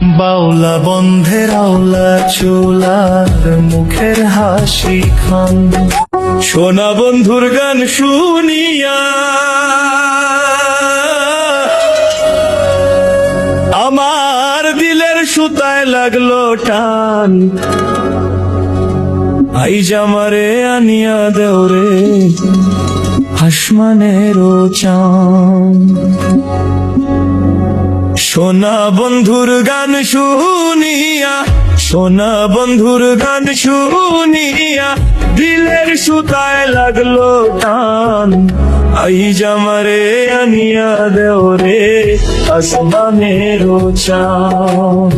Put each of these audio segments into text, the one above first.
বাউলা বন্ধের আওলা চুলার মুখের হাসি খান, সোনা বন্ধুর গান শুনিয়া আমার দিলের সুতায় লাগলো টান। আইজ আমারে আনিয়া দেওরে আসমানেরও চাঁদ, সোনা বন্ধুর গান শুনিয়া, সোনা বন্ধুর গান শুনিয়া দিলের সুতায় লাগলো টান। আইজ আমারে আনিয়া দেওরে আসমানেরও চাঁদ,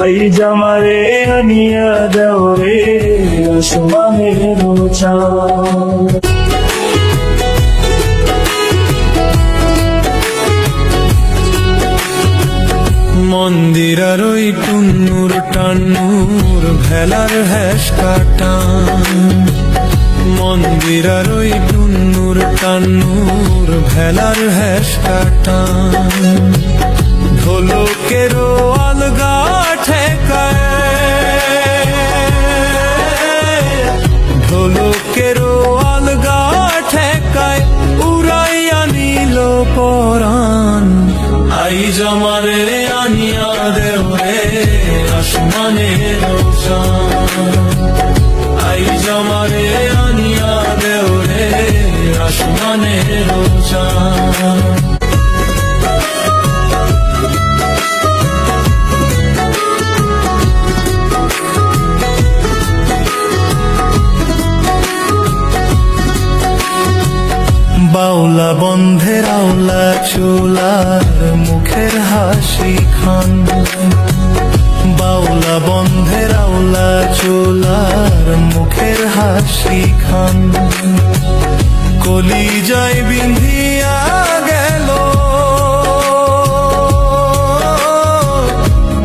আইজ আমারে আনিয়া দেওরে আসমানেরও চাঁদ। মন্দিরার ওই টুন্নুর টান্নুর ভেলার হ্যাস কাটান, মন্দিরার ওই টুন্নুর টান্নুর ভেলার হ্যাস কাটান। ঢোলকেরও আলগা ঠেকায়, ঢোলকেরও আলগা ঠেকায় উড়াইয়া নিল পরাণ। আইজ আমারে আনিয়া দেওরে আসমানেরও চাঁদ, আইজ আমারে আনিয়া দেওরে আসমানেরও চাঁদ। বাউলা বন্ধের আওলা চুলার মুখের হাসি খান, বাউলা বন্ধের আওলা চুলার মুখের হাসি খান। কলিজায় বিন্ধিয়া গেল,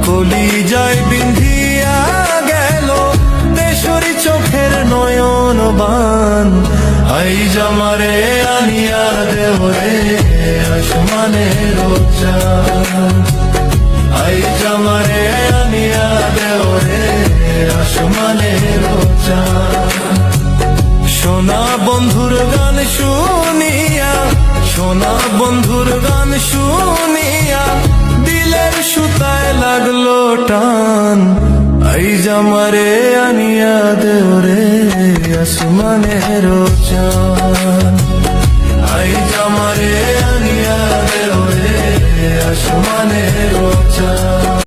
কলিজায় বিন্ধিয়া গেল দেশরি চোখের নয়ন বান। আইজ আমারে আনিয়া দেওরে আসমানেরও চাঁদ, আইজ আমারে আনিয়া দেওরে আসমানেরও চাঁদ। সোনা বন্ধুর গান শুনিয়া, সোনা বন্ধুর গান শুনিয়া দিলের সুতায় লাগলো টান। আইজ আমারে আনিয়া দেওরে আসমানেরও চাঁদ।